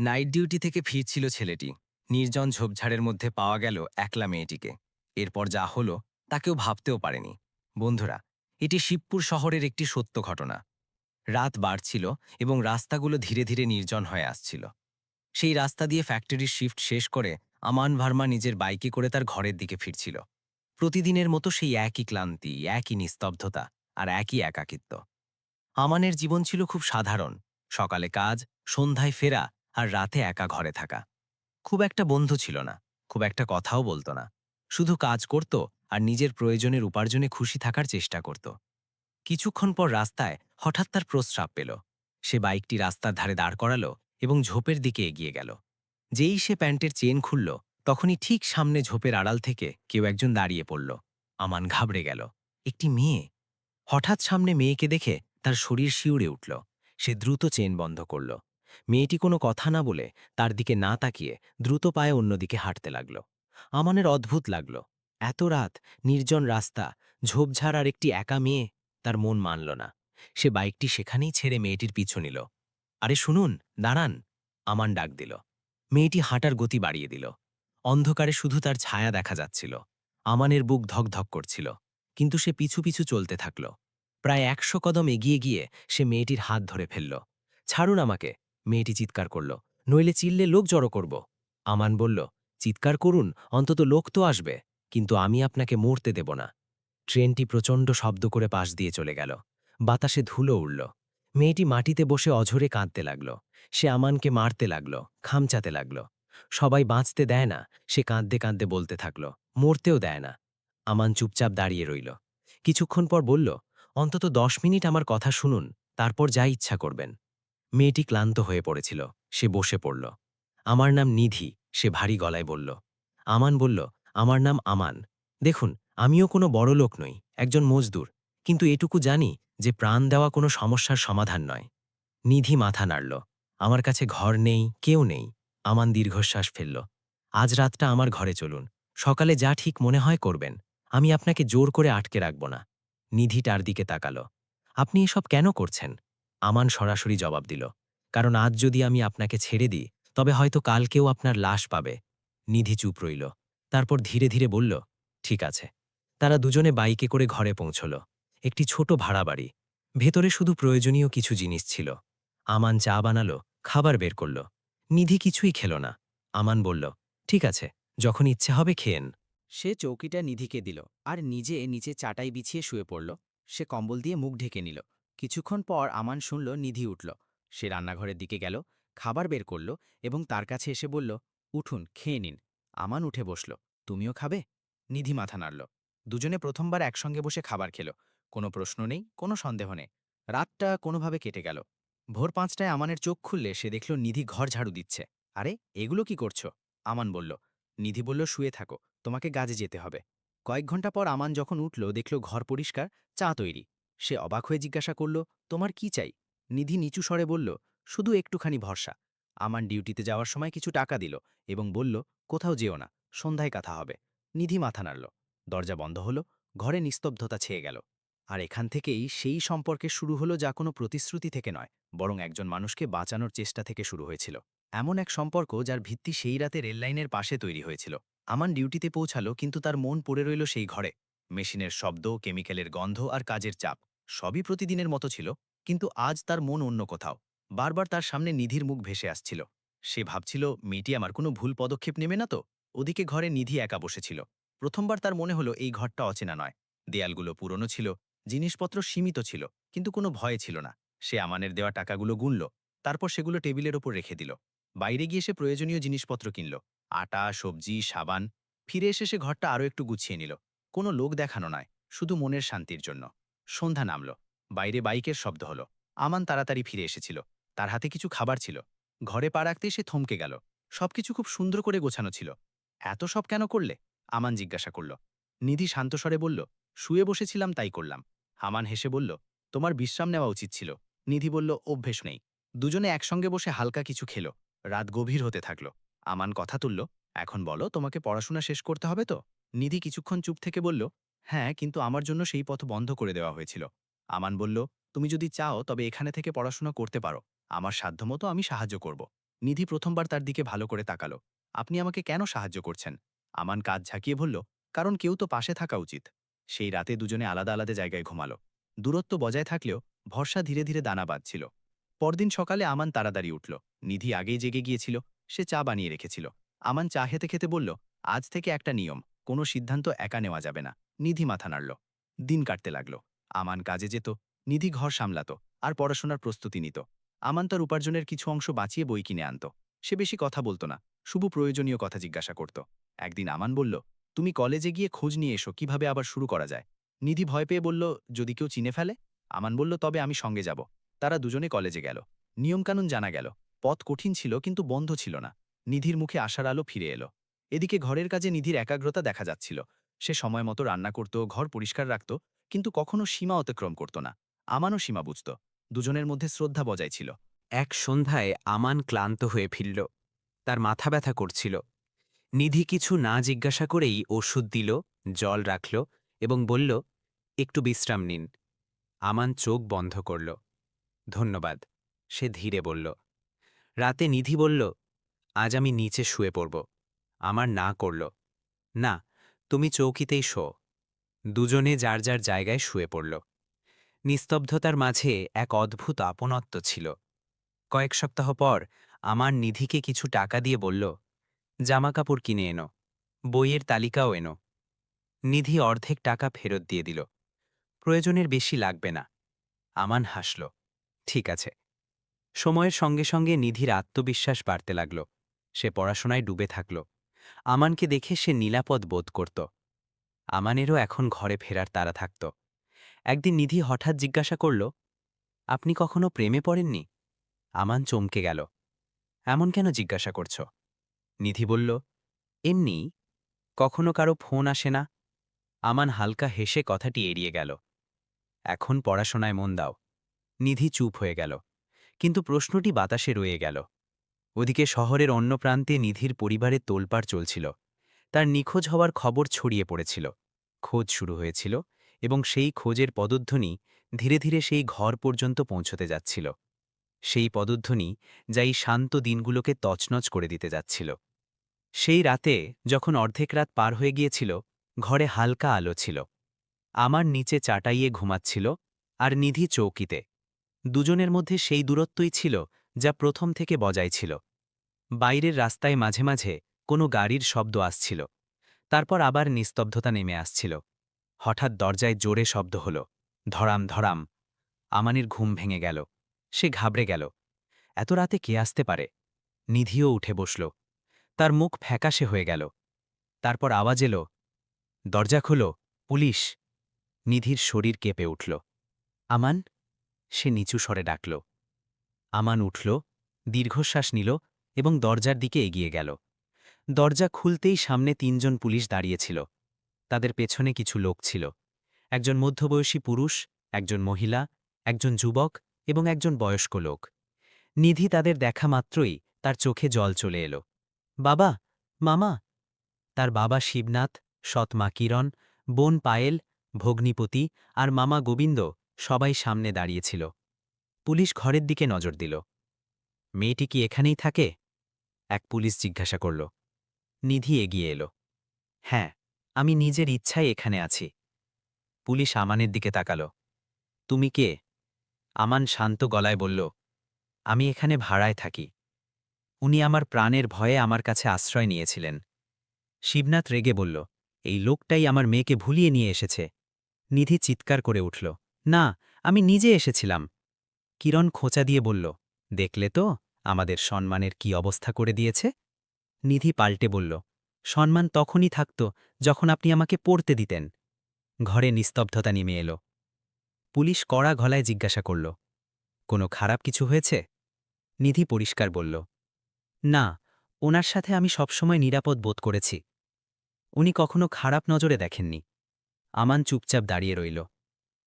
Night duty থেকে ফিরছিল ছেলেটি। নির্জন ঝোপঝাড়ের মধ্যে পাওয়া গেল একলা মেয়েটিকে। এরপর যা হলো তা কেউ ভাবতেও পারেনি। বন্ধুরা, এটি শিবপুর শহরের একটি সত্য ঘটনা। রাত বাড়ছিল এবং রাস্তাগুলো ধীরে ধীরে নির্জন হয়ে আসছিল। সেই রাস্তা দিয়ে ফ্যাক্টরির শিফট শেষ করে আমান ভার্মা নিজের বাইকে করে তার ঘরের দিকে ফিরছিল। প্রতিদিনের মতো সেই একই ক্লান্তি, একই নিস্তব্ধতা আর একই একাকিত্ব। আমানের জীবন ছিল খুব সাধারণ। সকালে কাজ, সন্ধ্যায় ফেরা আর রাতে একা ঘরে থাকা। খুব একটা বন্ধু ছিল না, খুব একটা কথাও বলতো না। শুধু কাজ করত আর নিজের প্রয়োজনের উপার্জনে খুশি থাকার চেষ্টা করত। কিছুক্ষণ পর রাস্তায় হঠাৎ তার প্রস্রাব পেল। সে বাইকটি রাস্তার ধারে দাঁড় করালো এবং ঝোপের দিকে এগিয়ে গেল। যেই সে প্যান্টের চেন খুলল, তখনই ঠিক সামনে ঝোপের আড়াল থেকে কেউ একজন দাঁড়িয়ে পড়ল। আমান ঘাবড়ে গেল। একটি মেয়ে। হঠাৎ সামনে মেয়েকে দেখে তার শরীর শিউরে উঠল। সে দ্রুত চেন বন্ধ করল। মেয়েটি কোনো কথা না বলে তার দিকে না তাকিয়ে দ্রুত পায়ে অন্যদিকে হাঁটতে লাগল। আমানের অদ্ভুত লাগল। এত রাত, নির্জন রাস্তা, ঝোপঝাড় আর একটি একা মেয়ে। তার মন মানল না। সে বাইকটি সেখানেই ছেড়ে মেয়েটির পিছু নিল। আরে শুনুন, দাঁড়ান! আমান ডাক দিল। মেয়েটি হাঁটার গতি বাড়িয়ে দিল। অন্ধকারে শুধু তার ছায়া দেখা যাচ্ছিল। আমানের বুক ধকধক করছিল, কিন্তু সে পিছু পিছু চলতে থাকল। প্রায় ১০০ কদম এগিয়ে গিয়ে সে মেয়েটির হাত ধরে ফেলল। ছাড়ুন আমাকে! মেয়েটি চিৎকার করল। নইলে চিল্লে লোক জড়ো করব। আমান বলল, চিৎকার করুন, অন্তত লোক তো আসবে, কিন্তু আমি আপনাকে মরতে দেব না। ট্রেনটি প্রচণ্ড শব্দ করে পাশ দিয়ে চলে গেল। বাতাসে ধুলো উড়ল। মেয়েটি মাটিতে বসে অঝরে কাঁদতে লাগল। সে আমানকে মারতে লাগল, খামচাতে লাগল। সবাই বাঁচতে দেয় না, সে কাঁদতে কাঁদতে বলতে থাকল। মরতেও দেয় না। আমান চুপচাপ দাঁড়িয়ে রইল। কিছুক্ষণ পর বলল, অন্তত ১০ মিনিট আমার কথা শুনুন, তারপর যা ইচ্ছা করবেন। মেয়েটি ক্লান্ত হয়ে পড়েছিল। সে বসে পড়ল। আমার নাম নিধি, সে ভারী গলায় বলল। আমান বলল, আমার নাম আমান। দেখুন, আমিও কোনো বড় লোক নই, একজন মজদুর। কিন্তু এটুকু জানি যে প্রাণ দেওয়া কোনো সমস্যার সমাধান নয়। নিধি মাথা নাড়ল। আমার কাছে ঘর নেই, কেউ নেই। আমান দীর্ঘশ্বাস ফেলল। আজ রাতটা আমার ঘরে চলুন। সকালে যা ঠিক মনে হয় করবেন। আমি আপনাকে জোর করে আটকে রাখব না। নিধি তার দিকে তাকাল। আপনি এসব কেন করছেন? আমান সরাসরি জবাব দিল, কারণ আজ যদি আমি আপনাকে ছেড়ে দিই, তবে হয়তো কাল কেউ আপনার লাশ পাবে। নিধি চুপ রইল। তারপর ধীরে ধীরে বলল, ঠিক আছে। তারা দুজনে বাইকে করে ঘরে পৌঁছল। একটি ছোট ভাড়া বাড়ি। ভেতরে শুধু প্রয়োজনীয় কিছু জিনিস ছিল। আমান চা বানালো, খাবার বের করল। নিধি কিছুই খেল না। আমান বলল, ঠিক আছে, যখন ইচ্ছে হবে খেয়েন। সে চৌকিটা নিধিকে দিল আর নিজে নিচে চাটাই বিছিয়ে শুয়ে পড়ল। সে কম্বল দিয়ে মুখ ঢেকে নিল। কিছুক্ষণ পর আমান শুনল নিধি উঠল। সে রান্নাঘরের দিকে গেল, খাবার বের করল এবং তার কাছে এসে বলল, উঠুন, খেয়ে নিন। আমান উঠে বসল। তুমিও খাবে? নিধি মাথা নাড়ল। দুজনে প্রথমবার একসঙ্গে বসে খাবার খেল। কোনো প্রশ্ন নেই, কোনো সন্দেহ নেই। রাতটা কোনোভাবে কেটে গেল। ভোর ৫টায় আমানের চোখ খুললে সে দেখল নিধি ঘর ঝাড়ু দিচ্ছে। আরে, এগুলো কি করছো? আমান বলল। নিধি বলল, শুয়ে থাকো, তোমাকে কাজে যেতে হবে। কয়েক ঘন্টা পর আমান যখন উঠল, দেখল ঘর পরিষ্কার, চা তৈরি। সে অবাক হয়ে জিজ্ঞাসা করল, তোমার কি চাই? নিধি নিচু স্বরে বলল, শুধু একটুখানি ভরসা। আমান ডিউটিতে যাওয়ার সময় কিছু টাকা দিল এবং বলল, কোথাও যেও না, সন্ধ্যায় কথা হবে। নিধি মাথা নাড়ল। দরজা বন্ধ হলো। ঘরে নিস্তব্ধতা ছেয়ে গেল। আর এখান থেকেই সেই সম্পর্কে শুরু হলো, যা কোনো প্রতিশ্রুতি থেকে নয়, বরং একজন মানুষকে বাঁচানোর চেষ্টা থেকে শুরু হয়েছিল। এমন এক সম্পর্ক যার ভিত্তি সেই রাতে রেললাইনের পাশে তৈরি হয়েছিল। আমান ডিউটিতে পৌঁছালো, কিন্তু তার মন পড়ে রইল সেই ঘরে। মেশিনের শব্দ, কেমিক্যালের গন্ধ আর কাজের চাপ সবই প্রতিদিনের মতো ছিল, কিন্তু আজ তার মন অন্য কোথাও। বারবার তার সামনে নিধির মুখ ভেসে আসছিল। সে ভাবছিল, মেয়েটি আমার কোনো ভুল পদক্ষেপ নেবে না তো? ওদিকে ঘরে নিধি একা বসেছিল। প্রথমবার তার মনে হলো এই ঘরটা অচেনা নয়। দেয়ালগুলো পুরনো ছিল, জিনিসপত্র সীমিত ছিল, কিন্তু কোনো ভয় ছিল না। সে আমানের দেওয়া টাকাগুলো গুনল, তারপর সেগুলো টেবিলের ওপর রেখে দিল। বাইরে গিয়ে সে প্রয়োজনীয় জিনিসপত্র কিনল, আটা, সবজি, সাবান। ফিরে এসে সে ঘরটা আরও একটু গুছিয়ে নিল। কোনো লোক দেখানো নয়, শুধু মনের শান্তির জন্য। সন্ধ্যা নামল। বাইরে বাইকের শব্দ হলো। আমান তাড়াতাড়ি ফিরে এসেছিল। তার হাতে কিছু খাবার ছিল। ঘরে পা রাখতেই সে থমকে গেল। সবকিছু খুব সুন্দর করে গোছানো ছিল। এত সব কেন করলে? আমান জিজ্ঞাসা করল। নিধি শান্তস্বরে বলল, শুয়ে বসেছিলাম, তাই করলাম। আমান হেসে বলল, তোমার বিশ্রাম নেওয়া উচিত ছিল। নিধি বলল, অভ্যেস নেই। দুজনে একসঙ্গে বসে হালকা কিছু খেল। রাত গভীর হতে থাকল। আমান কথা তুলল, এখন বলো, তোমাকে পড়াশোনা শেষ করতে হবে তো? নিধি কিছুক্ষণ চুপ থেকে বলল, হ্যাঁ, কিন্তু আমার জন্য সেই পথ বন্ধ করে দেওয়া হয়েছিল। আমান বলল, তুমি যদি চাও তবে এখানে থেকে পড়াশোনা করতে পারো। আমার সাধ্যমতো আমি সাহায্য করব। নিধি প্রথমবার তার দিকে ভালো করে তাকালো। আপনি আমাকে কেন সাহায্য করছেন? আমান কাঁধ ঝাঁকিয়ে বলল, কারণ কেউ তো পাশে থাকা উচিত। সেই রাতে দুজনে আলাদা আলাদা জায়গায় ঘুমালো। দূরত্ব বজায় থাকলেও ভরসা ধীরে ধীরে দানা বাঁধছিল। পরদিন সকালে আমান তাড়াতাড়ি উঠল। নিধি আগেই জেগে গিয়েছিল। সে চা বানিয়ে রেখেছিল। আমান চা খেতে খেতে বলল, আজ থেকে একটা নিয়ম, কোনো সিদ্ধান্ত একা নেওয়া যাবে না। নিধি মাথা নাড়ল। দিন কাটতে লাগলো। আমান কাজে যেত, নিধি ঘর সামলাতো আর পড়াশোনার প্রস্তুতি নিত। আমান তার উপার্জনের কিছু অংশ বাঁচিয়ে বই কিনে আনত। সে বেশি কথা বলতো না, শুধু প্রয়োজনীয় কথা জিজ্ঞাসা করত। একদিন আমান বলল, তুমি কলেজে গিয়ে খোঁজ নিয়ে এসো কিভাবে আবার শুরু করা যায়। নিধি ভয় পেয়ে বলল, যদি কেউ চিনে ফেলে? আমান বলল, তবে আমি সঙ্গে যাব। তারা দুজনে কলেজে গেল। নিয়মকানুন জানা গেল। পথ কঠিন ছিল কিন্তু বন্ধ ছিল না। নিধির মুখে আশার আলো ফিরে এলো। এদিকে ঘরের কাজে নিধির একাগ্রতা দেখা যাচ্ছিল। সে সময় মতো রান্না করত, ঘর পরিষ্কার রাখত, কিন্তু কখনো সীমা অতিক্রম করত না। আমানও সীমা বুঝত। দুজনের মধ্যে শ্রদ্ধা বজায় ছিল। এক সন্ধ্যায় আমান ক্লান্ত হয়ে ফিরল। তার মাথা ব্যথা করছিল। নিধি কিছু না জিজ্ঞাসা করেই ওষুধ দিল, জল রাখল এবং বলল, একটু বিশ্রাম নিন। আমান চোখ বন্ধ করল। ধন্যবাদ, সে ধীরে বলল। রাতে নিধি বলল, আজ আমি নিচে শুয়ে পড়ব। আমার না করল, না, তুমি চৌকিতেই শো। দুজনে যার যার জায়গায় শুয়ে পড়ল। নিস্তব্ধতার মাঝে এক অদ্ভুত আপনত্ব ছিল। কয়েক সপ্তাহ পর আমার নিধিকে কিছু টাকা দিয়ে বলল, জামাকাপড় কিনে এনো, বইয়ের তালিকাও এনো। নিধি অর্ধেক টাকা ফেরত দিয়ে দিল। প্রয়োজনের বেশি লাগবে না। আমান হাসল। ঠিক আছে। সময়ের সঙ্গে সঙ্গে নিধির আত্মবিশ্বাস বাড়তে লাগল। সে পড়াশোনায় ডুবে থাকল। আমানকে দেখে সে নিরাপদ বোধ করত। আমানেরও এখন ঘরে ফেরার তাড়া থাকত। একদিন নিধি হঠাৎ জিজ্ঞাসা করল, আপনি কখনো প্রেমে পড়েননি? আমান চমকে গেল। এমন কেন জিজ্ঞাসা করছ? নিধি বলল, এমনি, কখনো কারো ফোন আসে না। আমান হালকা হেসে কথাটি এড়িয়ে গেল। এখন পড়াশোনায় মন দাও। নিধি চুপ হয়ে গেল, কিন্তু প্রশ্নটি বাতাসে রয়ে গেল। ওদিকে শহরের অন্য প্রান্তে নিধির পরিবারের তোলপাড় চলছিল। তার নিখোঁজ হওয়ার খবর ছড়িয়ে পড়েছিল। খোঁজ শুরু হয়েছিল এবং সেই খোঁজের পদধ্বনি ধীরে ধীরে সেই ঘর পর্যন্ত পৌঁছতে যাচ্ছিল। সেই পদধ্বনি যা এই শান্ত দিনগুলোকে তছনছ করে দিতে যাচ্ছিল। সেই রাতে যখন অর্ধেক রাত পার হয়ে গিয়েছিল, ঘরে হালকা আলো ছিল। আমার নিচে চাটাইয়ে ঘুমাচ্ছিল আর নিধি চৌকিতে। দুজনের মধ্যে সেই দূরত্বই ছিল যা প্রথম থেকে বজায় ছিল। বাইরের রাস্তায় মাঝে মাঝে কোনো গাড়ির শব্দ আসছিল, তারপর আবার নিস্তব্ধতা নেমে আসছিল। হঠাৎ দরজায় জোরে শব্দ হল, ধরাম ধরাম। আমানের ঘুম ভেঙে গেল। সে ঘাবড়ে গেল। এত রাতে কে আসতে পারে? নিধিও উঠে বসল। তার মুখ ফ্যাকাশে হয়ে গেল। তারপর আওয়াজ এলো, দরজা খোলো, পুলিশ। নিধির শরীর কেঁপে উঠল। আমান, সে নিচু স্বরে ডাকল। আমান উঠল, দীর্ঘশ্বাস নিল এবং দরজার দিকে এগিয়ে গেল। দরজা খুলতেই সামনে ৩ জন পুলিশ দাঁড়িয়েছিল। তাদের পেছনে কিছু লোক ছিল। একজন মধ্যবয়সী পুরুষ, একজন মহিলা, একজন যুবক এবং একজন বয়স্ক লোক। নিধি তাদের দেখা মাত্রই তার চোখে জল চলে এলো। বাবা, মামা। তার বাবা শিবনাথ, সৎ মা কিরণ, বোন পায়েল, ভগ্নিপতি আর মামা গোবিন্দ সবাই সামনে দাঁড়িয়েছিল। পুলিশ ঘরের দিকে নজর দিল। মেয়েটি কি এখানেই থাকে? এক পুলিশ জিজ্ঞাসা করল। নিধি এগিয়ে এলো। হ্যাঁ, আমি নিজের ইচ্ছায় এখানে আছি। পুলিশ আমানের দিকে তাকাল। তুমি কে? আমান শান্ত গলায় বলল, আমি এখানে ভাড়ায় থাকি। উনি আমার প্রাণের ভয়ে আমার কাছে আশ্রয় নিয়েছিলেন। শিবনাথ রেগে বলল, এই লোকটাই আমার মেয়েকে ভুলিয়ে নিয়ে এসেছে। নিধি চিৎকার করে উঠল, না, আমি নিজে এসেছিলাম। কিরণ খোঁচা দিয়ে বলল, দেখলে তো আমাদের সম্মানের কি অবস্থা করে দিয়েছে? নিধি পাল্টে বলল, সম্মান তখনই থাকত যখন আপনি আমাকে পড়তে দিতেন। ঘরে নিস্তব্ধতা নেমে এলো। পুলিশ কড়া গলায় জিজ্ঞাসা করল, কোনো খারাপ কিছু হয়েছে? নিধি পরিষ্কার বলল, না, ওনার সাথে আমি সবসময় নিরাপদ বোধ করেছি। উনি কখনো খারাপ নজরে দেখেননি। আমান চুপচাপ দাঁড়িয়ে রইল।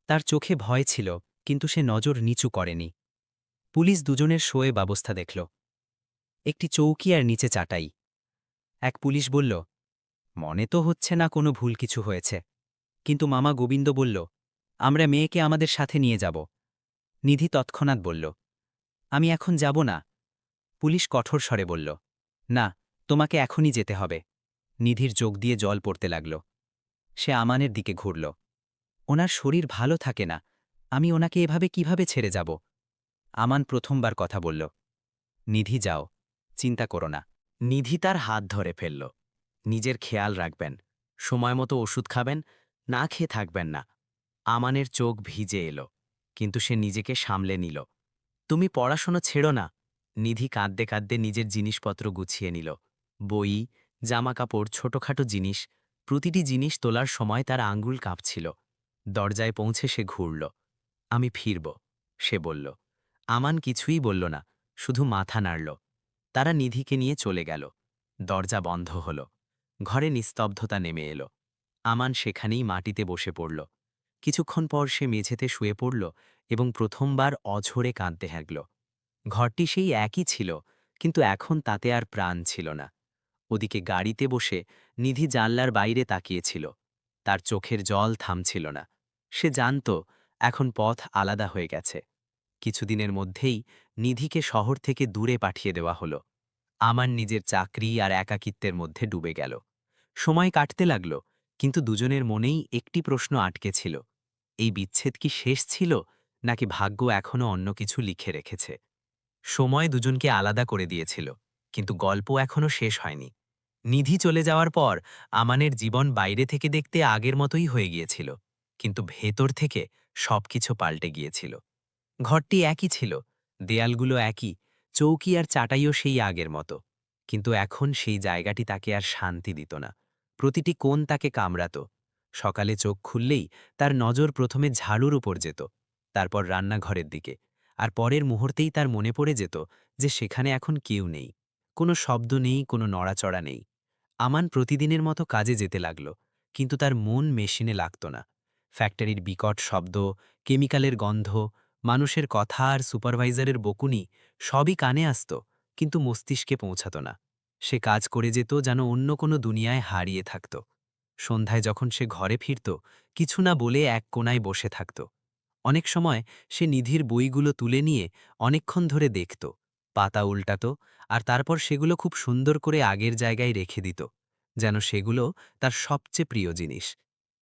তার চোখে ভয় ছিল, কিন্তু সে নজর নিচু করেনি। পুলিশ দুজনের শোয়ে ব্যবস্থা দেখল। একটি চৌকি আর নিচে চাটাই। এক পুলিশ বলল, মনে তো হচ্ছে না কোনো ভুল কিছু হয়েছে। কিন্তু মামা গোবিন্দ বলল, আমরা মেয়েকে আমাদের সাথে নিয়ে যাব। নিধি তৎক্ষণাৎ বলল, আমি এখন যাব না। পুলিশ কঠোর স্বরে বলল, না, তোমাকে এখনই যেতে হবে। নিধির চোখ দিয়ে জল পড়তে লাগল। সে আমানের দিকে ঘুরল। ওনার শরীর ভালো থাকে না, আমি ওনাকে এভাবে কিভাবে ছেড়ে যাব? আমান প্রথমবার কথা বলল, নিধি যাও, চিন্তা করো না। নিধি তার হাত ধরে ফেলল। নিজের খেয়াল রাখবেন, সময় মতো ওষুধ খাবেন, না খেয়ে থাকবেন না। আমানের চোখ ভিজে এলো, কিন্তু সে নিজেকে সামলে নিল। তুমি পড়াশোনা ছেড়ো না। নিধি কাঁদতে কাঁদতে নিজের জিনিসপত্র গুছিয়ে নিল। বই, জামাকাপড়, ছোটখাটো জিনিস, প্রতিটি জিনিস তোলার সময় তার আঙ্গুল কাঁপছিল। দরজায় পৌঁছে সে ঘুরল। আমি ফিরব, সে বলল। আমান কিছুই বলল না, শুধু মাথা নাড়ল। তারা নিধিকে নিয়ে চলে গেল। দরজা বন্ধ হল। ঘরে নিস্তব্ধতা নেমে এলো। আমান সেখানেই মাটিতে বসে পড়ল। কিছুক্ষণ পর সে মেঝেতে শুয়ে পড়ল এবং প্রথমবার অঝরে কাঁদতে লাগল। ঘরটি সেই একই ছিল, কিন্তু এখন তাতে আর প্রাণ ছিল না। ওদিকে গাড়িতে বসে নিধি জানলার বাইরে তাকিয়েছিল। তার চোখের জল থামছিল না। সে জানত এখন পথ আলাদা হয়ে গেছে। কিছুদিনের মধ্যেই নিধিকে শহর থেকে দূরে পাঠিয়ে দেওয়া হলো। আমার নিজের চাকরি আর একাকিত্বের মধ্যে ডুবে গেল। সময় কাটতে লাগল, কিন্তু দুজনের মনেই একটি প্রশ্ন আটকে ছিল। এই বিচ্ছেদ কি শেষ ছিল, নাকি ভাগ্য এখনও অন্য কিছু লিখে রেখেছে? সময় দুজনকে আলাদা করে দিয়েছিল, কিন্তু গল্প এখনও শেষ হয়নি। নিধি চলে যাওয়ার পর আমানের জীবন বাইরে থেকে দেখতে আগের মতোই হয়ে গিয়েছিল, কিন্তু ভেতর থেকে সবকিছু পাল্টে গিয়েছিল। ঘরটি একই ছিল, দেয়ালগুলো একই, চৌকি আর চাটাইও সেই আগের মতো। কিন্তু এখন সেই জায়গাটি তাকে আর শান্তি দিত না। প্রতিটি কোণ তাকে কামড়াত। সকালে চোখ খুললেই তার নজর প্রথমে ঝাড়ুর উপর যেত, তারপর রান্নাঘরের দিকে, আর পরের মুহূর্তেই তার মনে পড়ে যেত যে সেখানে এখন কেউ নেই, কোনো শব্দ নেই, কোনো নড়াচড়া নেই। আমান প্রতিদিনের মতো কাজে যেতে লাগল, কিন্তু তার মন মেশিনে লাগত না। ফ্যাক্টরির বিকট শব্দ, কেমিক্যালের গন্ধ, মানুষের কথা আর সুপারভাইজারের বকুনি সবই কানে আসত, কিন্তু মস্তিষ্কে পৌঁছাত না। সে কাজ করে যেত যেন অন্য কোনো দুনিয়ায় হারিয়ে থাকত। সন্ধ্যায় যখন সে ঘরে ফিরত, কিছু না বলে এক কোণায় বসে থাকত। অনেক সময় সে নিধির বইগুলো তুলে নিয়ে অনেকক্ষণ ধরে দেখত, পাতা উল্টাত, আর তারপর সেগুলো খুব সুন্দর করে আগের জায়গায় রেখে দিত, যেন সেগুলো তার সবচেয়ে প্রিয় জিনিস।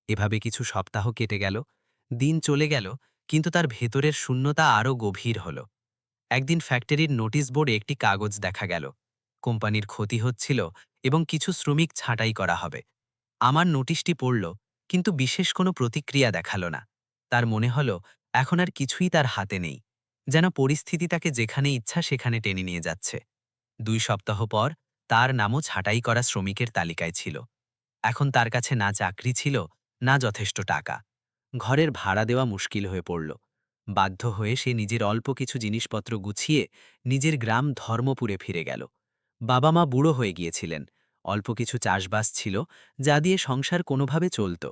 এভাবে কিছু সপ্তাহ কেটে গেল, দিন চলে গেল, কিন্তু তার ভেতরের শূন্যতা আরও গভীর হল। একদিন ফ্যাক্টরির নোটিশ বোর্ডে একটি কাগজ দেখা গেল। কোম্পানির ক্ষতি হচ্ছিল এবং কিছু শ্রমিক ছাঁটাই করা হবে। আমার নোটিশটি পড়ল, কিন্তু বিশেষ কোনো প্রতিক্রিয়া দেখালো না। তার মনে হল এখন আর কিছুই তার হাতে নেই, যেন পরিস্থিতি তাকে যেখানে ইচ্ছা সেখানে টেনে নিয়ে যাচ্ছে। 2 সপ্তাহ পর তার নামও ছাঁটাই করা শ্রমিকের তালিকায় ছিল। এখন তার কাছে না চাকরি ছিল, না যথেষ্ট টাকা। ঘরের ভাড়া দেওয়া মুশকিল হয়ে পড়ল। বাধ্য হয়ে সে নিজের অল্প কিছু জিনিসপত্র গুছিয়ে নিজের গ্রাম ধর্মপুরে ফিরে গেল। বাবা মা বুড়ো হয়ে গিয়েছিলেন, অল্প কিছু চাষবাস ছিল যা দিয়ে সংসার কোনোভাবে চলত।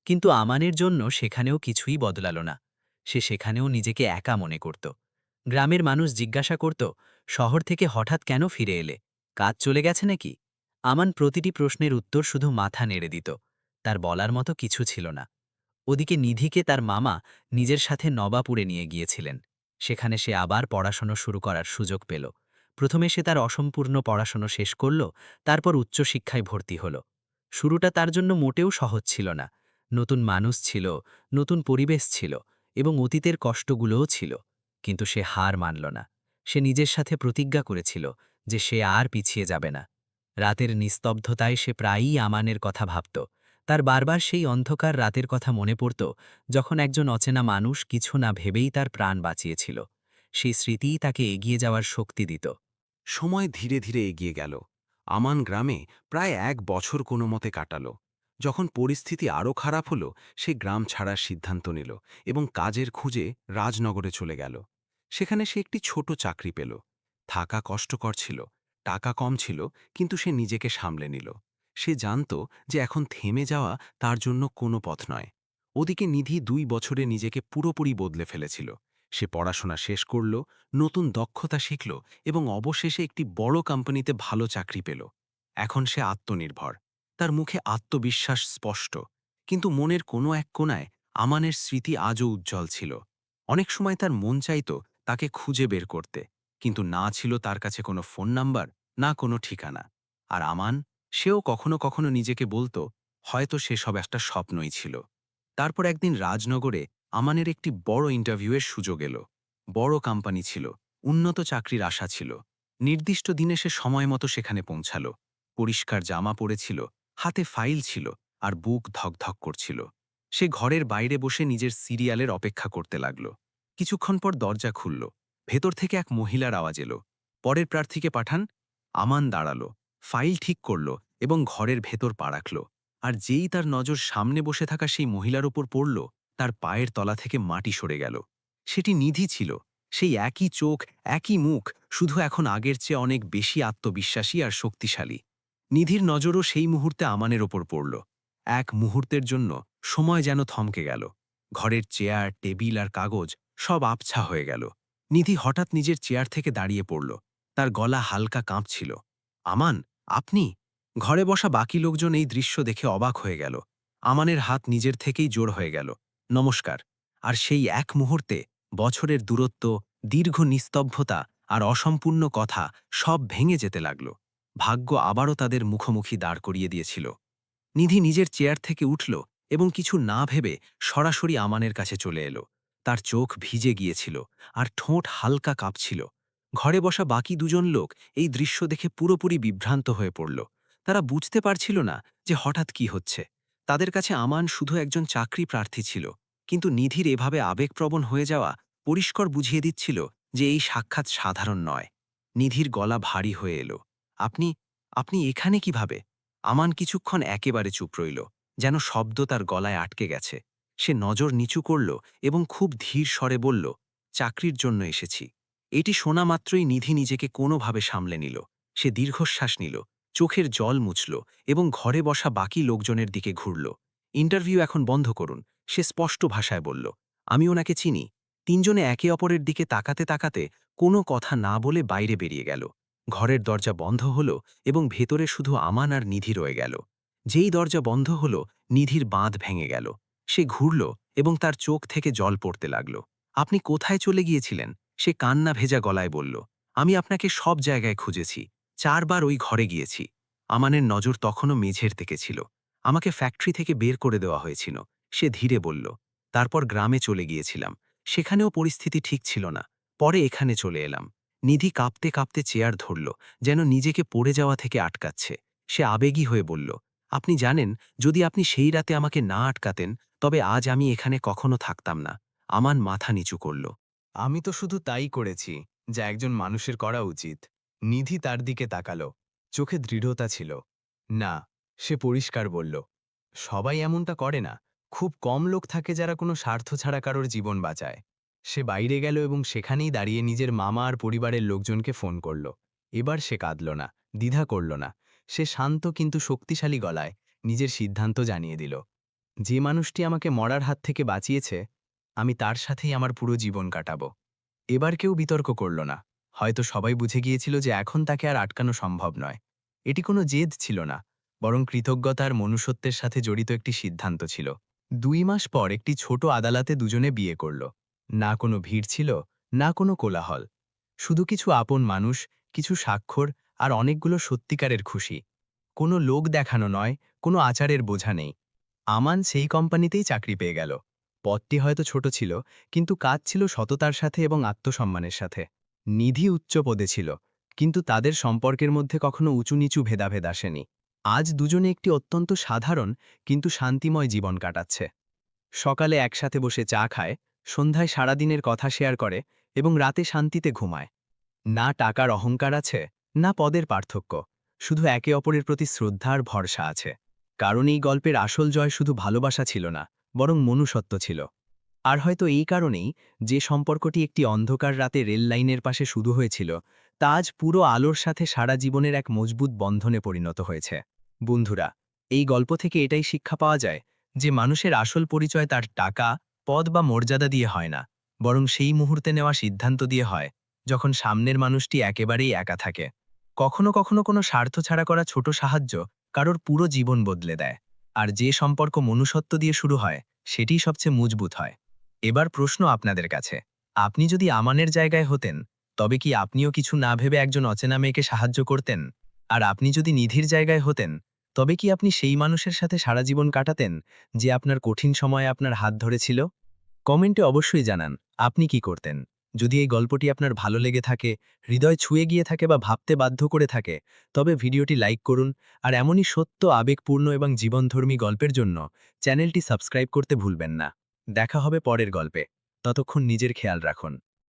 কিন্তু আমানের জন্য সেখানেও কিছুই বদলালো না। সে সেখানেও নিজেকে একা মনে করত। গ্রামের মানুষ জিজ্ঞাসা করত, শহর থেকে হঠাৎ কেন ফিরে এলে? কাজ চলে গেছে নাকি? আমান প্রতিটি প্রশ্নের উত্তর শুধু মাথা নেড়ে দিত। তার বলার মতো কিছু ছিল না। ওদিকে নিধিকে তার মামা নিজের সাথে নবাপুরে নিয়ে গিয়েছিলেন। সেখানে সে আবার পড়াশোনা শুরু করার সুযোগ পেল। প্রথমে সে তার অসম্পূর্ণ পড়াশোনা শেষ করল, তারপর উচ্চশিক্ষায় ভর্তি হল। শুরুটা তার জন্য মোটেও সহজ ছিল না। নতুন মানুষ ছিল, নতুন পরিবেশ ছিল, এবং অতীতের কষ্টগুলোও ছিল। কিন্তু সে হার মানল না। সে নিজের সাথে প্রতিজ্ঞা করেছিল যে সে আর পিছিয়ে যাবে না। রাতের নিস্তব্ধতায় সে প্রায়ই আমানের কথা ভাবত। তার বারবার সেই অন্ধকার রাতের কথা মনে পড়ত, যখন একজন অচেনা মানুষ কিছু না ভেবেই তার প্রাণ বাঁচিয়েছিল। সেই স্মৃতিই তাকে এগিয়ে যাওয়ার শক্তি দিত। সময় ধীরে ধীরে এগিয়ে গেল। আমান গ্রামে প্রায় 1 বছর কোনো মতে কাটালো। যখন পরিস্থিতি আরও খারাপ হলো, সে গ্রাম ছাড়ার সিদ্ধান্ত নিল এবং কাজের খুঁজে রাজনগরে চলে গেল। সেখানে সে একটি ছোট চাকরি পেল। থাকা কষ্টকর ছিল, টাকা কম ছিল, কিন্তু সে নিজেকে সামলে নিল। সে জানত যে এখন থেমে যাওয়া তার জন্য কোনো পথ নয়। ওদিকে নিধি 2 বছরে নিজেকে পুরোপুরি বদলে ফেলেছিল। সে পড়াশোনা শেষ করল, নতুন দক্ষতা শিখল এবং অবশেষে একটি বড় কোম্পানিতে ভালো চাকরি পেল। এখন সে আত্মনির্ভর, তার মুখে আত্মবিশ্বাস স্পষ্ট, কিন্তু মনের কোনো এক কোণায় আমানের স্মৃতি আজও উজ্জ্বল ছিল। অনেক সময় তার মন চাইত তাকে খুঁজে বের করতে, কিন্তু না ছিল তার কাছে কোনো ফোন নাম্বার, না কোনো ঠিকানা। আর আমান, সেও কখনো কখনো নিজেকে বলতো হয়তো সেসব একটা স্বপ্নই ছিল। তারপর একদিন রাজনগরে আমানের একটি বড় ইন্টারভিউয়ের সুযোগ এলো। বড় কোম্পানি ছিল, উন্নত চাকরির আশা ছিল। নির্দিষ্ট দিনে সে সময় মতো সেখানে পৌঁছালো। পরিষ্কার জামা পরেছিল, হাতে ফাইল ছিল, আর বুক ধকধক করছিল। সে ঘরের বাইরে বসে নিজের সিরিয়ালের অপেক্ষা করতে লাগল। কিছুক্ষণ পর দরজা খুলল। ভেতর থেকে এক মহিলার আওয়াজ এলো, পরের প্রার্থীকে পাঠান। আমান দাঁড়ালো, ফাইল ঠিক করল এবং ঘরের ভেতর পা রাখল। আর যেই তার নজর সামনে বসে থাকা সেই মহিলার উপর পড়ল, তার পায়ের তলা থেকে মাটি সরে গেল। সেটি নিধি ছিল। সেই একই চোখ, একই মুখ, শুধু এখন আগের চেয়ে অনেক বেশি আত্মবিশ্বাসী আর শক্তিশালী। নিধির নজরও সেই মুহূর্তে আমানের ওপর পড়ল। এক মুহূর্তের জন্য সময় যেন থমকে গেল। ঘরের চেয়ার, টেবিল আর কাগজ সব আবছা হয়ে গেল। নিধি হঠাৎ নিজের চেয়ার থেকে দাঁড়িয়ে পড়ল। তার গলা হালকা কাঁপছিল। আমান, আপনি? ঘরে বসা বাকি লোকজন এই দৃশ্য দেখে অবাক হয়ে গেল। আমানের হাত নিজের থেকেই জোর হয়ে গেল, নমস্কার। আর সেই এক মুহূর্তে বছরের দূরত্ব, দীর্ঘ নিস্তব্ধতা আর অসম্পূর্ণ কথা সব ভেঙে যেতে লাগল। ভাগ্য আবারও তাদের মুখোমুখি দাঁড় করিয়ে দিয়েছিল। নিধি নিজের চেয়ার থেকে উঠল এবং কিছু না ভেবে সরাসরি আমানের কাছে চলে এলো। তার চোখ ভিজে গিয়েছিল আর ঠোঁট হালকা কাঁপছিল। ঘরে বসা বাকি দুজন লোক এই দৃশ্য দেখে পুরোপুরি বিভ্রান্ত হয়ে পড়ল। তারা বুঝতে পারছিল না যে হঠাৎ কি হচ্ছে। তাদের কাছে আমান শুধু একজন চাকরি প্রার্থী ছিল, কিন্তু নিধির এভাবে আবেগপ্রবণ হয়ে যাওয়া পরিষ্কার বুঝিয়ে দিচ্ছিল যে এই সাক্ষাৎ সাধারণ নয়। নিধির গলা ভারী হয়ে এলো, আপনি আপনি এখানে কিভাবে? আমান কিছুক্ষণ একেবারে চুপ রইল, যেন শব্দ তার গলায় আটকে গেছে। সে নজর নিচু করল এবং খুব ধীর স্বরে বলল, চাকরির জন্য এসেছি। এটি শোনা মাত্রই নিধি নিজেকে কোনোভাবে সামলে নিল। সে দীর্ঘশ্বাস নিল, চোখের জল মুছল এবং ঘরে বসা বাকি লোকজনের দিকে ঘুরল। ইন্টারভিউ এখন বন্ধ করুন, সে স্পষ্ট ভাষায় বলল। আমি ওনাকে চিনি। তিনজনে একে অপরের দিকে তাকাতে তাকাতে কোনো কথা না বলে বাইরে বেরিয়ে গেল। ঘরের দরজা বন্ধ হল এবং ভেতরে শুধু আমান আর নিধি রয়ে গেল। যেই দরজা বন্ধ হল, নিধির বাঁধ ভেঙে গেল। সে ঘুরল এবং তার চোখ থেকে জল পড়তে লাগল। আপনি কোথায় চলে গিয়েছিলেন? সে কান্না ভেজা গলায় বলল। আমি আপনাকে সব জায়গায় খুঁজেছি, 4 বার ওই ঘরে গিয়েছি। আমানের নজর তখনও মেঝের থেকে ছিল। আমাকে ফ্যাক্টরি থেকে বের করে দেওয়া হয়েছিল, সে ধীরে বলল। তারপর গ্রামে চলে গিয়েছিলাম, সেখানেও পরিস্থিতি ঠিক ছিল না। পরে এখানে চলে এলাম। নিধি কাঁপতে কাঁপতে চেয়ার ধরল, যেন নিজেকে পড়ে যাওয়া থেকে আটকাচ্ছে। সে আবেগী হয়ে বলল, আপনি জানেন, যদি আপনি সেই রাতে আমাকে না আটকাতেন, তবে আজ আমি এখানে কখনো থাকতাম না। আমান মাথা নিচু করল। আমি তো শুধু তাই করেছি যা একজন মানুষের করা উচিত। নিধি তার দিকে তাকালো, চোখে দৃঢ়তা ছিল। না, সে পরিষ্কার বলল, সবাই এমনটা করে না। খুব কম লোক থাকে যারা কোনো স্বার্থ ছাড়া কারোর জীবন বাঁচায়। সে বাইরে গেল এবং সেখানেই দাঁড়িয়ে নিজের মামা আর পরিবারের লোকজনকে ফোন করল। এবার সে কাঁদল না, দ্বিধা করল না। সে শান্ত কিন্তু শক্তিশালী গলায় নিজের সিদ্ধান্ত জানিয়ে দিল, যে মানুষটি আমাকে মরার হাত থেকে বাঁচিয়েছে, আমি তার সাথেই আমার পুরো জীবন কাটাবো। এবার কেউ বিতর্ক করল না। হয়তো সবাই বুঝে গিয়েছিল যে এখন তাকে আর আটকানো সম্ভব নয়। এটি কোনো জেদ ছিল না, বরং কৃতজ্ঞতার মনুষ্যত্বের সাথে জড়িত একটি সিদ্ধান্ত ছিল। 2 মাস পর একটি ছোট আদালতে দুজনে বিয়ে করল। না কোনো ভিড় ছিল, না কোনো কোলাহল। শুধু কিছু আপন মানুষ, কিছু স্বাক্ষর আর অনেকগুলো সত্যিকারের খুশি। কোনো লোক দেখানো নয়, কোনো আচারের বোঝা নেই। আমান সেই কোম্পানিতেই চাকরি পেয়ে গেল। পদটি হয়তো ছোট ছিল, কিন্তু কাজ ছিল সততার সাথে এবং আত্মসম্মানের সাথে। নিধি উচ্চ পদে ছিল, কিন্তু তাদের সম্পর্কের মধ্যে কখনো উঁচু-নিচু ভেদাভেদ আসেনি। আজ দুজনে একটি অত্যন্ত সাধারণ কিন্তু শান্তিময় জীবন কাটাচ্ছে। সকালে একসাথে বসে চা খায়, সন্ধ্যায় সারাদিনের কথা শেয়ার করে এবং রাতে শান্তিতে ঘুমায়। না টাকার অহংকার আছে, না পদের পার্থক্য, শুধু একে অপরের প্রতি শ্রদ্ধা আর ভরসা আছে। কারণ এই গল্পের আসল জয় শুধু ভালোবাসা ছিল না, বরং মনুষ্যত্ব ছিল। আর হয়তো এই কারণেই যে সম্পর্কটি একটি অন্ধকার রাতে রেল লাইনের পাশে শুরু হয়েছিল, তা আজ পুরো আলোর সাথে সারা জীবনের এক মজবুত বন্ধনে পরিণত হয়েছে। বন্ধুরা, এই গল্প থেকে এটাই শিক্ষা পাওয়া যায় যে মানুষের আসল পরিচয় তার টাকা, পদ বা মর্যাদা দিয়ে হয় না, বরং সেই মুহূর্তে নেওয়া সিদ্ধান্ত দিয়ে হয়, যখন সামনের মানুষটি একেবারেই একা থাকে। কখনো কখনো কোনো স্বার্থ ছাড়া করা ছোট সাহায্য কারোর পুরো জীবন বদলে দেয়। আর যে সম্পর্ক মনুষ্যত্ব দিয়ে শুরু হয়, সেটিই সবচেয়ে মজবুত হয়। এবার প্রশ্ন আপনাদের কাছে, আপনি যদি আমানের জায়গায় হতেন, তবে কি আপনিও কিছু না ভেবে একজন অচেনা মেয়েকে সাহায্য করতেন? আর আপনি যদি নিধির জায়গায় হতেন, তবে কি আপনি সেই মানুষের সাথে সারা জীবন কাটাতেন, যে আপনার কঠিন সময়ে আপনার হাত ধরেছিল? কমেন্টে অবশ্যই জানান, আপনি কি করতেন? যদি এই গল্পটি আপনার ভালো লেগে থাকে, হৃদয় ছুঁয়ে গিয়ে থাকে বা ভাবতে বাধ্য করে থাকে, তবে ভিডিওটি লাইক করুন, আর এমনই সত্য, আবেগপূর্ণ এবং জীবনধর্মী গল্পের জন্য চ্যানেলটি সাবস্ক্রাইব করতে ভুলবেন না। দেখা হবে পরের গল্পে। ততক্ষণ নিজের খেয়াল রাখুন।